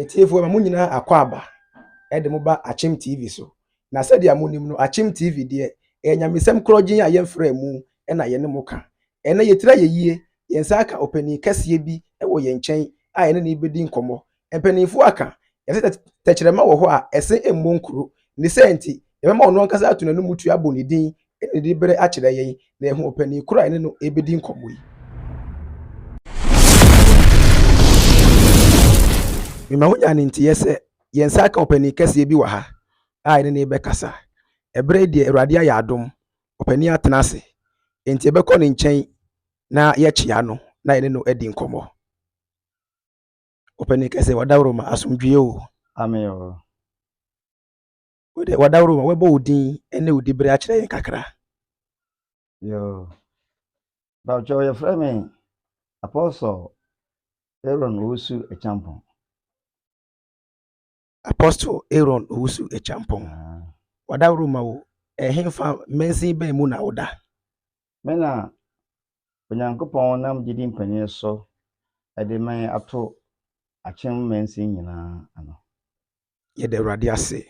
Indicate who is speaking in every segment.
Speaker 1: Etiefo ma mo nyina akwa aba e de mo ba Akyem TV so na sɛ de amonim no Akyem TV de nyamesɛm krɔgyen a yɛmfrɛ mu na yɛne mo ka ɛna yɛtira yɛyie yɛnsa aka opani kɛseɛ bi wɔ yɛn nkyɛn a yɛne ne bedi nkɔmmɔ mpanimfo aka yɛsɛ tɛkyerɛma wɔ hɔ a ɛsɛ emmɔ nkuro ne sɛ nti yɛbɛma ɔno ankasa ato n'anim mutu abɔ ne din ne de bere akyerɛ yɛn na ɛho opani koro a yɛne no ebedi nkɔmmɔ yi. Mima ho nya ne ntiye sɛ yɛnsa aka opani kɛseɛ bi wɔ ha a yɛne ne bɛkasa ɛbrɛ deɛ Awurade ayɛ adom opani atena ase enti ɛbɛkɔ ne nkyɛn na yɛkyea no na yɛne no adi nkɔmmɔ. Opani kɛseɛ wadaworo ma asomdwie o.
Speaker 2: Amen o.
Speaker 1: Wadaworo ma wɛbɔ wo din ne wo dibere akyerɛ yɛn kakra.
Speaker 2: Yo. Bawcho your friend Apostle Owusu Acheampong.
Speaker 1: Apostle Owusu Acheampong. Wadaworo ma wo hemfa mensin bɛn mu na woda.
Speaker 2: Mena Onyankopɔn nam gidi mpani so ade man ato Akyem mensin nyina ano.
Speaker 1: Yɛde Awurade ase.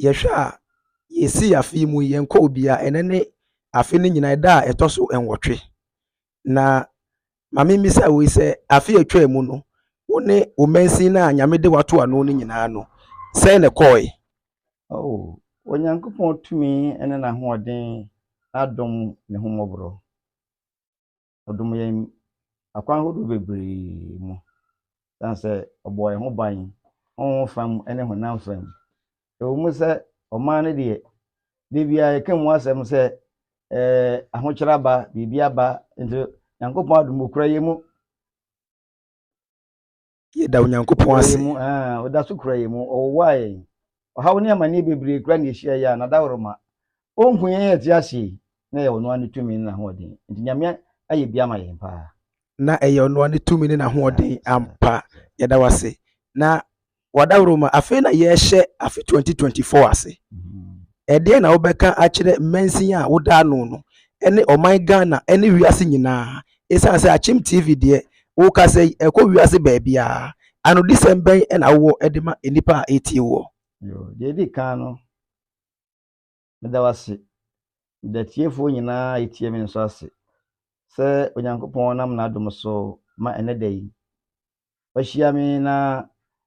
Speaker 1: Yɛhwɛ a yɛsi afi mu yɛnkɔ obia ɛne ne afi ne nyina da a ɛtɔ so enwɔtwe. Na mame misa wo sɛ afi atwa mu no wo ne wo mensin na nyame de wato ano ne nyina no sɛ ne kɔe.
Speaker 2: Oh, Onyankopɔn tumi ene na hoɔden adom ne ho mɔbro. Odom yɛn akwan hodo bebree mu. Dan sɛ ɔbɔ yɛn ho ban, ɔho fam ene honam fam. Ewo mu sɛ ɔman ne de bia yɛka mu asɛm sɛ ahokyera ba bibia ba nti Nyankopɔn adom okura yemu.
Speaker 1: Yɛda Onyankopɔn ase.
Speaker 2: Oda so kura yemu ɔwae. Ɔhaw ne amane bebree kura ne ehyia ya na daworoma. Onhu yɛn yɛte ase na yɛ ɔno ane tumi na hoɔden. Nti nyame ayɛ bia ma yɛn pa.
Speaker 1: Na ɛyɛ ɔno ane tumi na hoɔden ampa yɛda wase. Na wadaworoma afei na yɛhyɛ afi 2024 ase. Ɛdeɛ na wobɛka akyerɛ mensin a woda ano no ene ɔman Ghana ene wiase nyinaa ɛsan sɛ Akyem TV de wo ka sɛ ɛkɔ wiase baabia ano December na wo ɛde ma enipa a etie wo.
Speaker 2: Yo, de di kan no meda wase. De tiefo nyinaa etie me nso ase. Sɛ Onyankopɔn nam na adom so ma ene da yi. Ɔhyia me na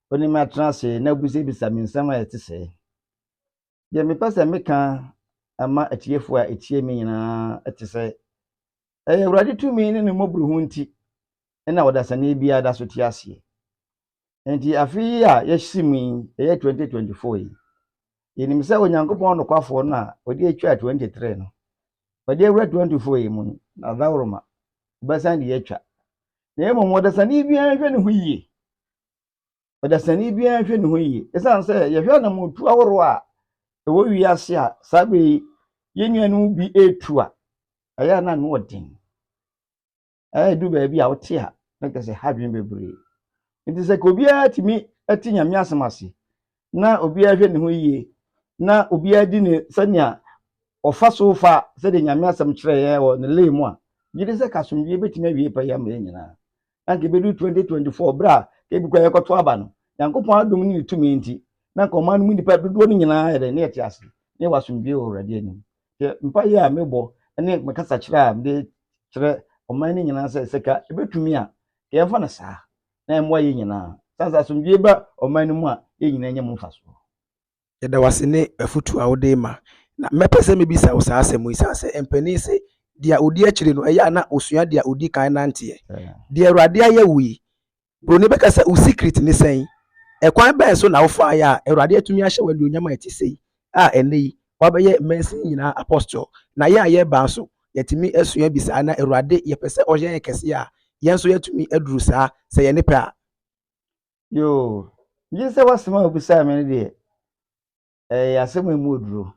Speaker 2: oni ma transe na buse bisa me nsɛm a yɛte sɛ. De me pɛ sɛ meka ama atiefo a etie me nyinaa ete sɛ Awurade tumi ne ne mɔbru ho nti na wɔdasane bia da so te ase. Enti afi a yɛhyimi ɛyɛ 2024 yi. Yenim sɛ Onyankopɔn nokwafo na ɔde atwa 23 no. Ɔde awura 24 yi mu na daworoma bɛsan de atwa. Na emu wɔdasane bia hwɛ ne ho yie. Wɔdasane bia hwɛ ne ho yie. Esan sɛ yɛhwɛ na mutu aworo a ɛwɔ wiase a sabe yenuanu bi etu a ɛyɛ na no ɔden. Du baabi a wote a na kase hadwen bebree. Nti sɛ ko bia timi ati nyame asemase na obia hwɛ ne ho yie na obia di ne sɛnea ɔfa so fa sɛ de nyame asem kyerɛ yɛ wɔ ne lemu a gide sɛ kasomdwe betimi awie pa yɛ mɛ nyina. Anke bedu 2024 bra ke bi kwa yɛkɔto aba no Nyankopɔn adom ne tumi nti na kɔman mu nipa dodo no nyinaa yɛ de ne yɛte ase ne wasomdwe wɔ Awurade anim. Mpa yɛ a mebɔ ne mekasa kyerɛ a de kyerɛ ɔman ne nyinaa sɛ sɛka ebetumi a yɛmfa na saa na ɛmmoa yɛ nyinaa. Sansa asomdwe ba ɔman no mu a yɛ nyinaa nyɛ mu mfa so.
Speaker 1: Yɛda wase ne afutu a wode ma. Na mepɛ sɛ mebisa wo saa asɛm yi sɛ empani sɛ dia odi akyire no ɛyɛ na osua dia odi kan nanteɛ. Dia Awurade ayɛ wo yi. Bro ne bɛka sɛ wo secret ne sɛn. Ɛkwan bɛn so na wo fa ya a Awurade atumi ahyɛ w'ani onyama ɛte sɛ a ɛne yi wabɛyɛ mensin nyinaa apostle na yɛ a yɛ ba so yɛtumi asua bi saa na Awurade yɛpɛ sɛ ɔyɛ yɛn kɛse a yɛn so yɛtumi aduru saa sɛ yɛne pɛ a.
Speaker 2: Yo, yi sɛ wasema obisa me ne de asɛm mu oduro.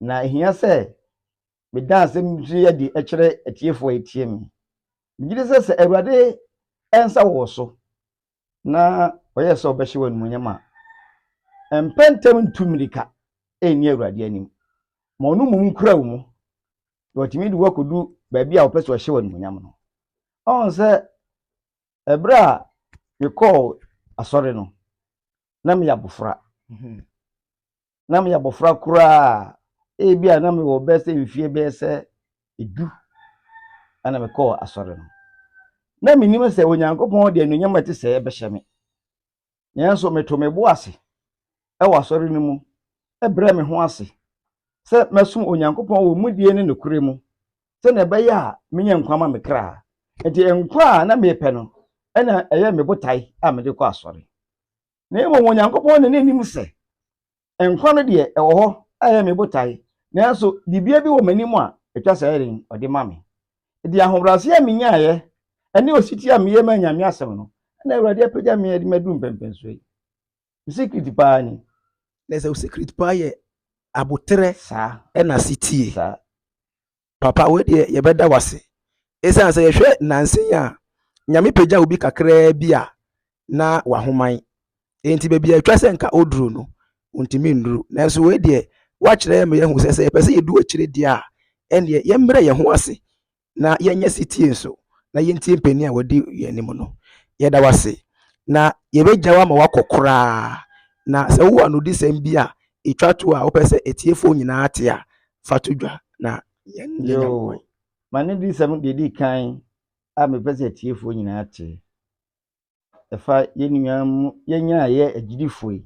Speaker 2: Na ehia sɛ me da asɛm nso yɛ de ɛkyerɛ atiefo etie me. Gide sɛ Awurade ɛnsa wɔ so na ɔyɛ sɛ ɔbɛhye wɔ numunyama. Empentem ntumirika eni Awurade anim. Ma ɔno mum kura wo mu. Wɔtimi de wakodu baabi a wɔpɛ sɛ ɔhye wɔ numunyam no. On sɛ ebra you call asɔre no na me abofra na me abofra kura ebia na me wo bese mfie bese edu ana me kɔ asɔre no na me nim sɛ onyankopɔn de anunyam ate sɛ ɛbɛhyɛ me nanso me to me bo ase ɛwɔ asɔre no mu ɛbrɛ me ho ase sɛ mɛsom onyankopɔn wɔ mudie ne nokure mu sɛ na ɛbɛyɛ a menya nkwa ma me kra enti nkwa na me pɛ no ɛna ɛyɛ me botae a me de kɔ asɔre na emo onyankopɔn ne nim sɛ nkwa no de ɛwɔ hɔ ayɛ me botae nanso dibia bi wɔ m'anim a etwa sɛ ɛren ɔde ma me di ahobrase a menyaayɛ ɛne ositi a meyɛ ma nyame asɛm no na Awurade apagya me adi madu mpɛmpɛnso yi secret pa ni
Speaker 1: lesa secret pa yɛ abotre
Speaker 2: sa
Speaker 1: ɛna sitie
Speaker 2: sa
Speaker 1: papa we de yɛbɛda wase esan sɛ yɛhwɛ nansen a nyame pagya obi kakra bi a na wahoman enti baabi atwa sɛ nka oduro no untimi nduru nanso we de wakyerɛ me yɛhu sɛ yɛpɛ sɛ yɛdu akyire di a ɛne yɛmmerɛ yɛn ho ase na yɛnyɛ sitie nso na yɛntie mpani a wɔdi yɛnim no yɛda wase na yɛbɛgya wa ma wakɔkora na sɛ wo anodi sɛm bi a etwa to a wopɛ sɛ etiefo nyinaa te a fato dwa na
Speaker 2: yo mane di sɛm de di kan a me pɛ sɛ etiefo nyinaa te ɛfa yɛnuam yɛnya yɛ agidifo yi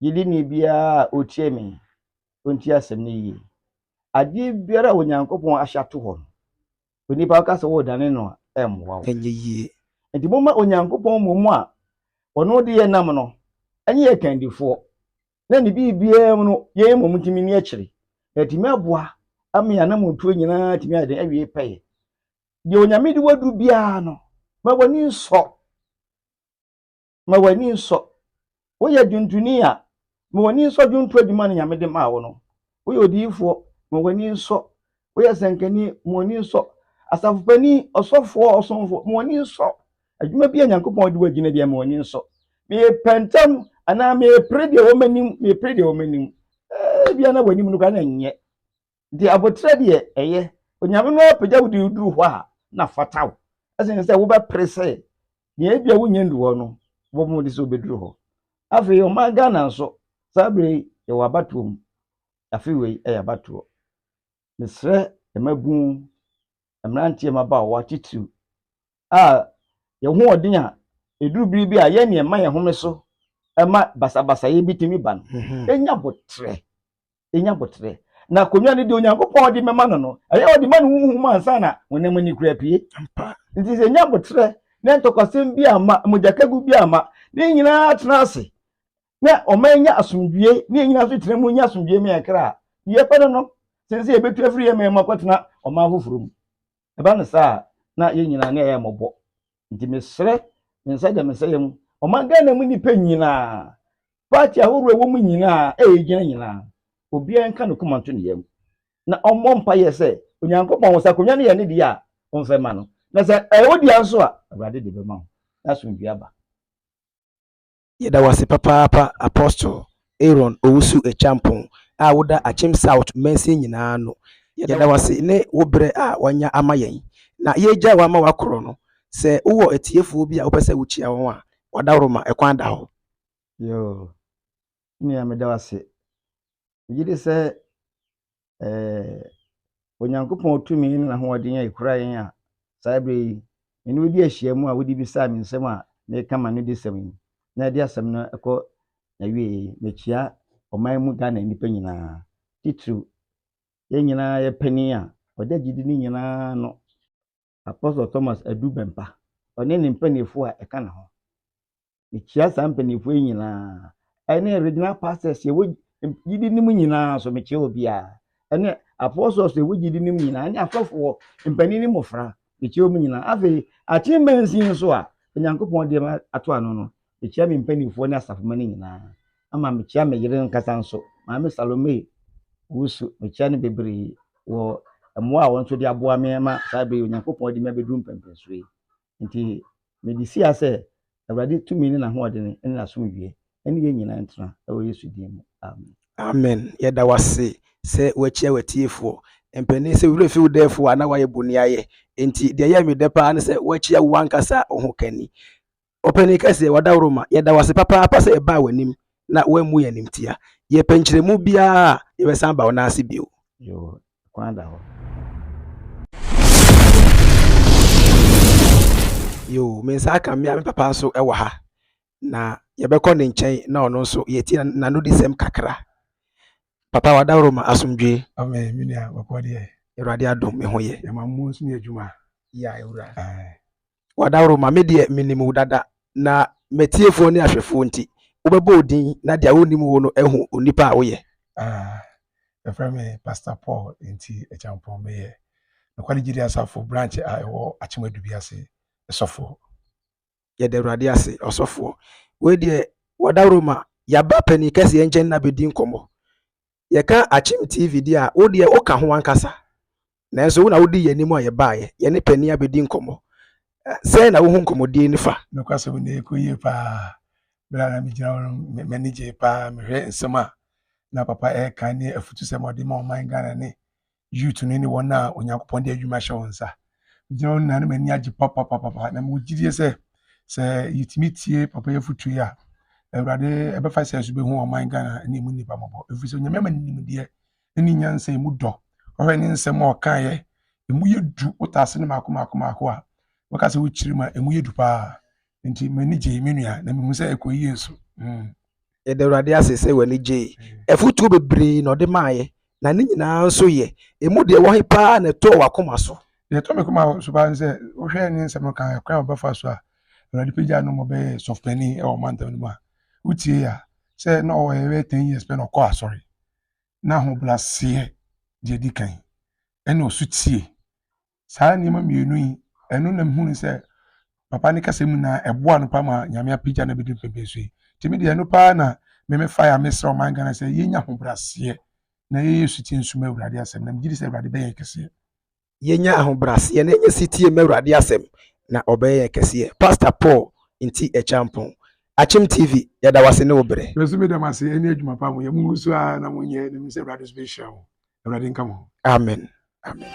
Speaker 2: yidi ni bia otie me onti asɛm ne yi ade biara onyankopɔn ahya to hɔ onipa ka sɛ wo dane no ɛmmoa wo
Speaker 1: enye yie
Speaker 2: enti mo ma onyankopɔn momu a ɔno de yɛ nam no ɛnyɛ yɛ kandifo na ne bibia mu no yɛ mo mutimi ni akyire ɛtimi aboa amia na motuo nyinaa timi ade awie pɛye de onyame de wadu bia no ma wani nsɔ wo yɛ dwuntuni a ma wani nsɔ dwuntu adwuma no nyame de ma wo no wo yɛ odiifo ma wani nsɔ wo yɛ sankani ma wani nsɔ asafopani ɔsɔfo ɔsɔmfo ma wani nsɔ adwuma bia nyankopɔn de wagina bia ma wani nsɔ me pentam ana me prede wo manim bia na wani mu no ka na nyɛ de abotre de ɛyɛ onyame no apagya wo de duru hɔ a na fataw ɛsen sɛ wo bɛ prese ne bia wo nyendu hɔ no wo mo de so beduru hɔ afei o ma Ghana nso sabre yɛ wabatuom afei wei ɛyɛ abatuo mesrɛ emabu emrantie maba wa titu a ye ho odin a eduru biribi a ye ne ema ye home so ema basabasa ye bitimi ban enya botre na konwa ne de onyankopɔn de mema no no ɛyɛ odi ma no huhu ma ansa na wonem ni kura pie nti se enya botre ne ntokosem bi ama mujakagu bi ama ne nyina atena ase na ɔmanya asomdwie ne nyina so tena mu nya asomdwie me yakra ye pɛ no sense ye betu afiri ye me makotena ɔma foforo mu eba no sa na ye nyina na ye mɔbɔ nti mesrɛ mensa da mesayem ɔma Ghana mu nipa nyina party ahoro ewo mu nyina gyina nyina obi enka no komanto ne yam na ɔmmɔ mpa ye sɛ onyankopɔn wo sakonwa ne ye ne dia a ɔmfa ma no na sɛ odi anso a Awurade de bɛma ho na somdua ba
Speaker 1: yɛda wase papa apostle Aaron Owusu Acheampong a woda Akyem South mense nyinaa no yɛda wase ne wobrɛ a wanya ama yɛn na yɛgya wa ma wakoro no sɛ wowɔ etiefo bi a wopɛ sɛ wokyia wɔn a wadawroma ɛkwan da hɔ
Speaker 2: yo ni ameda wase yidi sɛ onyankopɔn tumi ne na ho ɔden yɛ kura yɛn a sabre ene wodi ahyia mu a wodi bisa me nsɛm a ne kama no de sɛm na de asɛm no ɛkɔ na wie mekyia ɔman mu Ghana nipa nyinaa titru yɛn nyinaa yɛ pani a ɔda gidi ne nyinaa no Apostle Thomas Adu Bempa ɔne ne mpanifo a ɛka na ho mekyia saa mpanifo nyinaa ɛne regional pastors yɛ gidi ne mu nyinaa so mekyia obi a ɛne apostles yɛ gidi ne mu nyinaa ne afɔfo mpani ne mofra mekyia omu nyinaa afei Akyembansin so a onyankopɔn de ma ato ano no mekyia me mpanifo ne asafoma ne nyinaa ama mekyia me yere nkasa nso maame Salome Owusu mekyia ne bebree wɔ mmoa a wɔn so de aboa me ma sabe onyankopɔn de me beduru mpɛmpɛnso yi nti me di sia sɛ Awurade tumi ne na ho ɔde ne na so wie ɛne yɛ nyinaa ntena ɛwɔ Yesu din mu
Speaker 1: amen yɛda wase sɛ wakyia watiefo mpɛne sɛ wura fi wodefo ana wayɛ boni ayɛ nti deɛ yɛ me de pa ne sɛ wakyia wankasa ho kani openi kase wadawroma yeda wase papa apa se eba wanim na wamu yanim tia ye penkyeremu bia ye besan ba wona ase bio
Speaker 2: yo kwanda ho
Speaker 1: yo mensa aka me papa nso ewo ha na ye bekọ ne nkyɛn na ono nso ye ti na no disem kakra papa wadawroma asomdwe
Speaker 3: amen minia wakwadie
Speaker 1: Awurade adom me ho ye
Speaker 3: mamu nso ne adwuma
Speaker 1: ya ewura wadawroma me de minimu dada na metiefo ne ahwefo nti wobɛbɔ odin na dia wonim wo no ehu onipa a woyɛ
Speaker 3: the friend Pastor Paul nti Acheampong me ye na kwali gidi asafo branch a ewo Akyem ase esofo
Speaker 1: ye de Awurade ase osofo we de wadawroma yaba pani kase enchen na bedin komo ye ka Akyem TV dia wo de o ka ho ankasa na enso wo na wo di yanim a ye baaye ye ne pani abedin komo say na wo hu komodie ni fa
Speaker 3: no kwase wo ne ekoyie pa bla na mi jira manage pa me hwe nsema na papa kan ne afutu se mode ma oman Ghana ne youth no ni wona Onyankopon de adwuma hye wonsa jira na na mani agi papa na mo gidie se yitimi tie papa yafutu ya Awurade ebefa se so be hu oman Ghana ni mu nipa mabo efi so nyame manim die ni nyansa mu dɔ ohwe ni nsem o kan ye emu yedu utase ne mako a wakase wo chirima emu yedu pa nti mani je menua na memu se ekoyi Yesu
Speaker 1: ye de Awurade ase se wani je efutu bebre na ode maaye na ne nyina nso ye emu de wo he pa na to wakoma so
Speaker 3: ye to me kuma so ba nse ohwe ni nsem kan kwan obafa so a Awurade peja no mo be softeni e o mantam no ma utie ya se na o ye 10 years pe no ko asori na ho blase de di kan ene osutie saa ni ma mienu yi eno na mhunu se papa ni kasem na eboa no pa ma nyame apija na bedi pepeso yi timi de eno pa na me fire me sra man Ghana se yenya ho brase na ye sutie nsuma Awurade asem na mgidi se Awurade be ye kese
Speaker 1: yenya ahobrase na enya sitie me Awurade asem na obeye kese Pastor Paul nti Acheampong Akyem TV yada wase ne obre
Speaker 3: beso me dem ase eni adwuma pa mo ye mu so a na monye ne se Awurade special Awurade nka mo
Speaker 1: amen amen